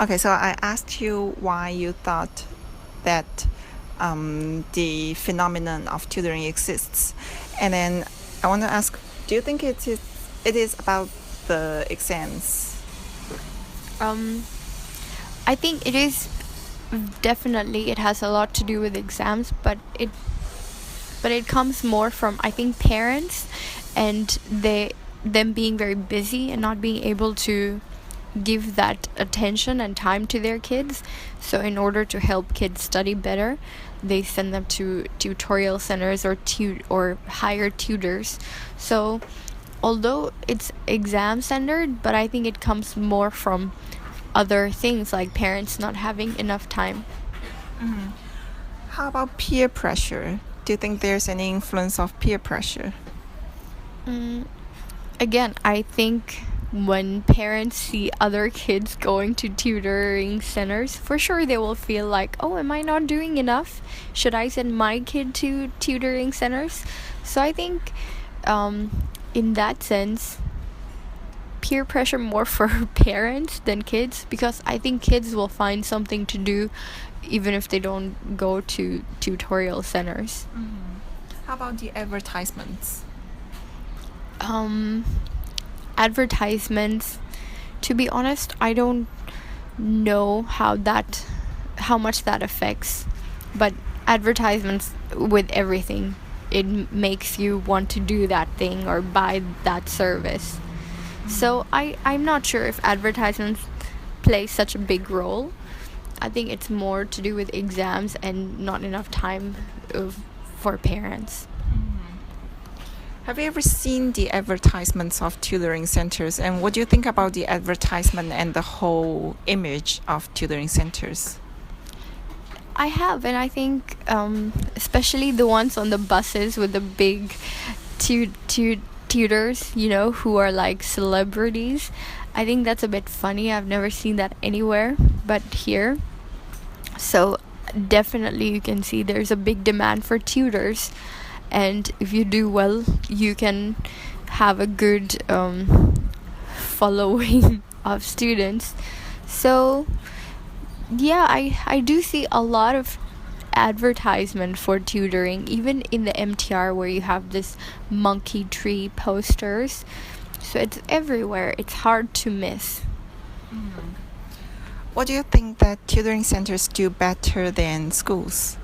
Okay, so I asked you why you thought that the phenomenon of tutoring exists, and then I want to ask, do you think it is about the exams? Um, I think it is definitely, it has a lot to do with exams, but it comes more from, I think, parents and them being very busy and not being able to give that attention and time to their kids. So in order to help kids study better, they send them to tutorial centers or hire tutors. So although it's exam centered, but I think it comes more from other things like parents not having enough time. How about peer pressure? Do you think there's any influence of peer pressure? Again, I think when parents see other kids going to tutoring centers, for sure they will feel like, oh, am I not doing enough? Should I send my kid to tutoring centers? So I think in that sense, peer pressure more for parents than kids, because I think kids will find something to do even if they don't go to tutorial centers. How about the advertisements? Advertisements, to be honest, I don't know how much that affects, but advertisements with everything, it makes you want to do that thing or buy that service. So I'm not sure if advertisements play such a big role. I think it's more to do with exams and not enough time for parents. Have you ever seen the advertisements of tutoring centers, and what do you think about the advertisement and the whole image of tutoring centers? I have, and I think especially the ones on the buses with the big tutors, who are like celebrities. I think that's a bit funny. I've never seen that anywhere but here. So definitely you can see there's a big demand for tutors, and if you do well, you can have a good following of students. So yeah, I do see a lot of advertisement for tutoring, even in the MTR, where you have this monkey tree posters. So it's everywhere. It's hard to miss. What do you think that tutoring centers do better than schools?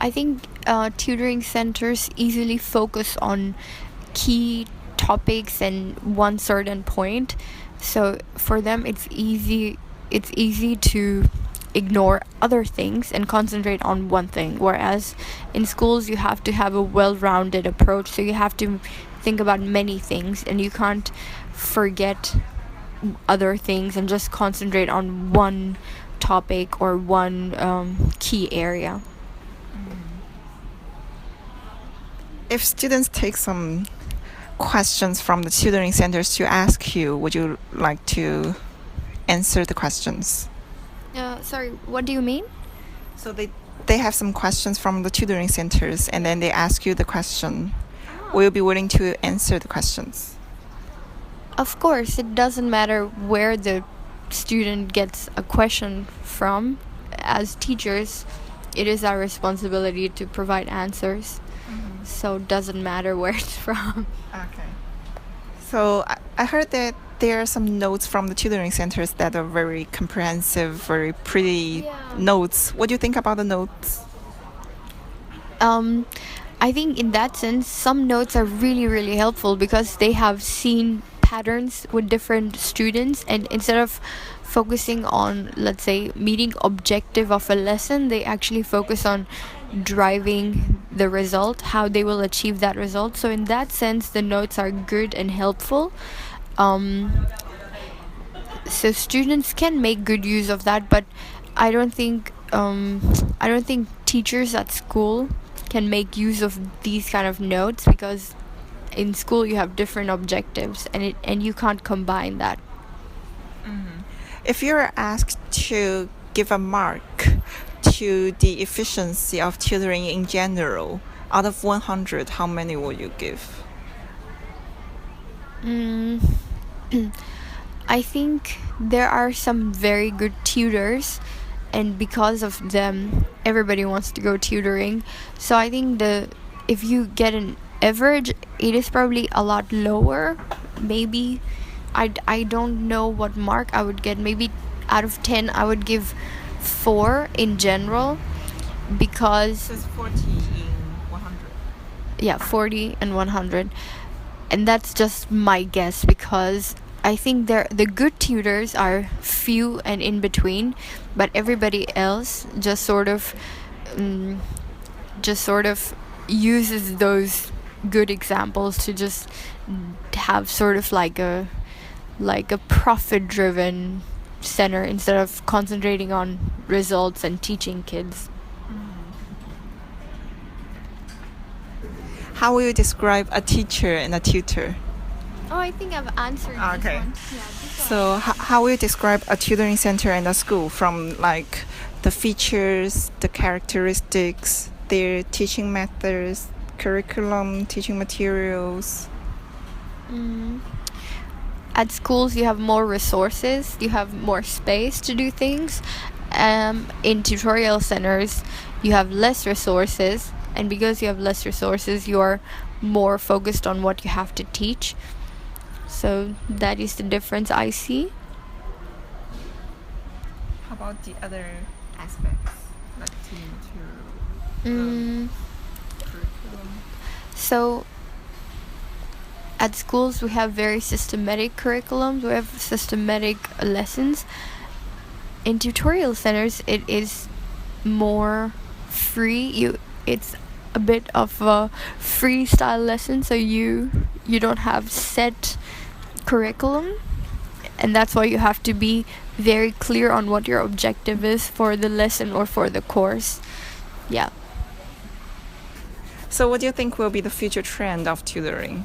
I think tutoring centers easily focus on key topics and one certain point. So for them, it's easy to ignore other things and concentrate on one thing, whereas in schools you have to have a well-rounded approach, so you have to think about many things and you can't forget other things and just concentrate on one topic or one key area. If students take some questions from the tutoring centers to ask you, would you like to answer the questions? Sorry, what do you mean? So they have some questions from the tutoring centers, and then they ask you the question. Will you be willing to answer the questions? Of course, it doesn't matter where the student gets a question from. As teachers, it is our responsibility to provide answers. So it doesn't matter where it's from. Okay. So I heard that there are some notes from the tutoring centers that are very comprehensive, very pretty notes. What do you think about the notes? I think in that sense, some notes are really, really helpful because they have seen patterns with different students, and instead of focusing on, let's say, meeting objective of a lesson, they actually focus on driving the result, how they will achieve that result. So in that sense, the notes are good and helpful. So students can make good use of that, but I don't think teachers at school can make use of these kind of notes, because in school you have different objectives and you can't combine that. If you're asked to give a mark to the efficiency of tutoring in general, out of 100, how many will you give? I think there are some very good tutors, and because of them, everybody wants to go tutoring. So I think if you get an average, it is probably a lot lower. Maybe I don't know what mark I would get. Maybe out of 10, I would give 4 in general, because It's 40 in 100. yeah, 40 and 100, and that's just my guess, because I think the good tutors are few and in between, but everybody else just sort of uses those good examples to just have sort of like a profit driven center, instead of concentrating on results and teaching kids. How will you describe a teacher and a tutor? Oh, I think I've answered Okay. this one. Yeah, this one. So how will you describe a tutoring center and a school, from like the features, the characteristics, their teaching methods, curriculum, teaching materials? At schools, you have more resources, you have more space to do things. In tutorial centers, you have less resources, and because you have less resources, you are more focused on what you have to teach. So that is the difference I see. How about the other aspects, like teaching material, curriculum? So at schools, we have very systematic curriculums, we have systematic lessons. In tutorial centers, it is more free. It's a bit of a freestyle lesson, so you don't have set curriculum, and that's why you have to be very clear on what your objective is for the lesson or for the course. Yeah. So what do you think will be the future trend of tutoring?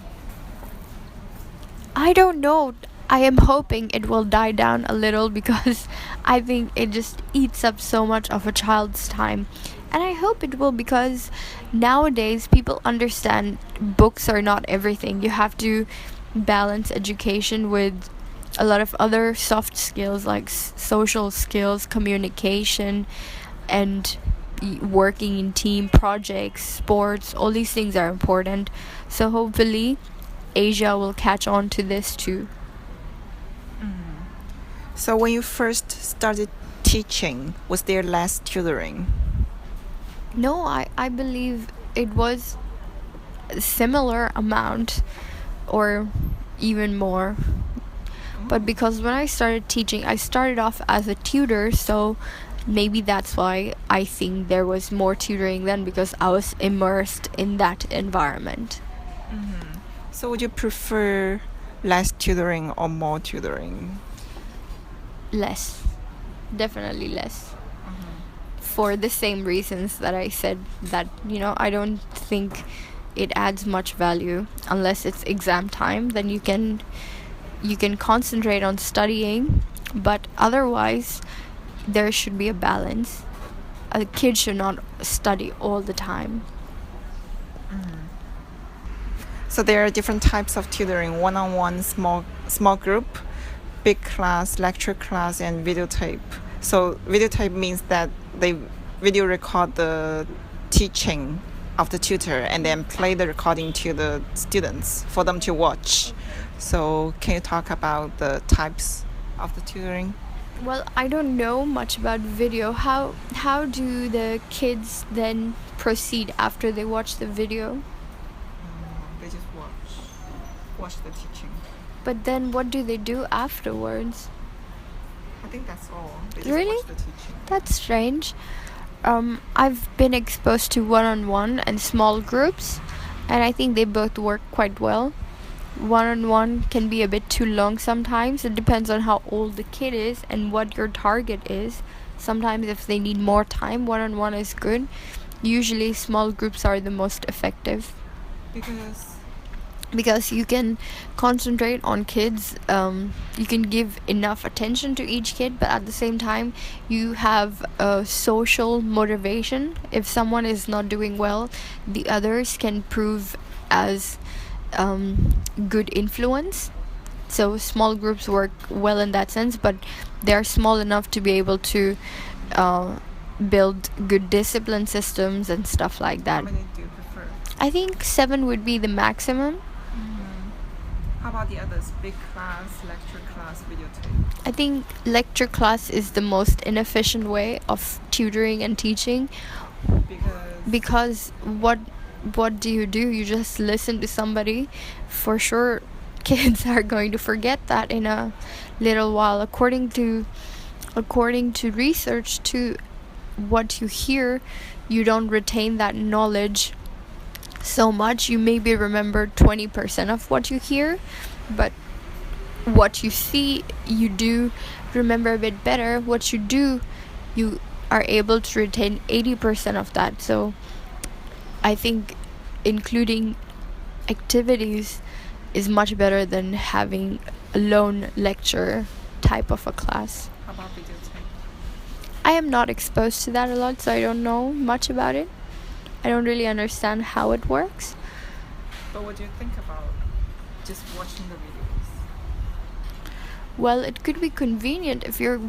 I don't know. I am hoping it will die down a little, because I think it just eats up so much of a child's time. And I hope it will, because nowadays people understand books are not everything. You have to balance education with a lot of other soft skills, like social skills, communication, and working in team projects, sports. All these things are important. So hopefully Asia will catch on to this too. So when you first started teaching, was there less tutoring? No, I believe it was a similar amount or even more. But because when I started teaching, I started off as a tutor, so maybe that's why I think there was more tutoring then, because I was immersed in that environment. So would you prefer less tutoring or more tutoring? Less. Definitely less. For the same reasons that I said, that, I don't think it adds much value unless it's exam time. Then you can concentrate on studying, but otherwise there should be a balance. A kid should not study all the time. So there are different types of tutoring: one-on-one, small group, big class, lecture class, and videotape. So videotape means that they video record the teaching of the tutor and then play the recording to the students for them to watch. So can you talk about the types of the tutoring? Well, I don't know much about video. How do the kids then proceed after they watch the video? They just watch the teaching. But then what do they do afterwards? I think that's all. They just Really? watch the teaching. That's strange. I've been exposed to one-on-one and small groups, and I think they both work quite well. One-on-one can be a bit too long sometimes. It depends on how old the kid is and what your target is. Sometimes if they need more time, one-on-one is good. Usually small groups are the most effective, because you can concentrate on kids. You can give enough attention to each kid, but at the same time you have a social motivation. If someone is not doing well, the others can prove as good influence. So small groups work well in that sense, but they're small enough to be able to build good discipline systems and stuff like How that. many do you prefer? I think 7 would be the maximum. How about the others? Big class, lecture class, videotape. I think lecture class is the most inefficient way of tutoring and teaching, because what do? You just listen to somebody. For sure, kids are going to forget that in a little while. According to research, to what you hear, you don't retain that knowledge so much. You maybe remember 20% of what you hear, but what you see, you do remember a bit better. What you do, you are able to retain 80% of that. So I think including activities is much better than having a lone lecture type of a class. How about videotape? I am not exposed to that a lot, so I don't know much about it. I don't really understand how it works. But what do you think about just watching the videos? Well, it could be convenient if you're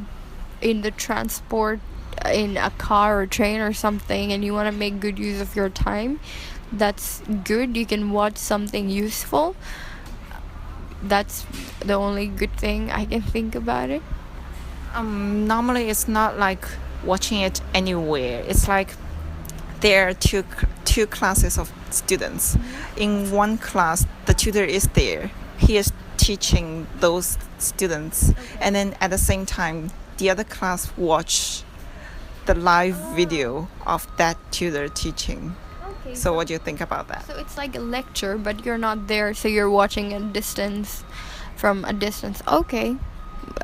in the transport, in a car or train or something, and you want to make good use of your time. That's good. You can watch something useful. That's the only good thing I can think about it. Normally it's not like watching it anywhere. It's like there are two classes of students. In one class, the tutor is there. He is teaching those students, and then at the same time, the other class watch the live video of that tutor teaching. Okay. So what do you think about that? So it's like a lecture, but you're not there, so you're watching from a distance. Okay.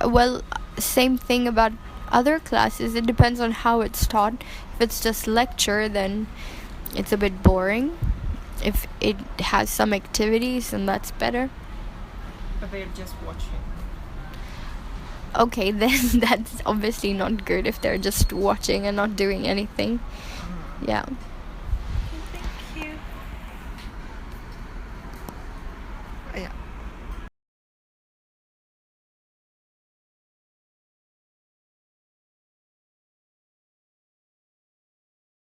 Well, same thing about other classes. It depends on how it's taught. If it's just lecture, then it's a bit boring. If it has some activities, then that's better. But they're just watching. Okay, then that's obviously not good if they're just watching and not doing anything. Yeah. Thank you. Yeah.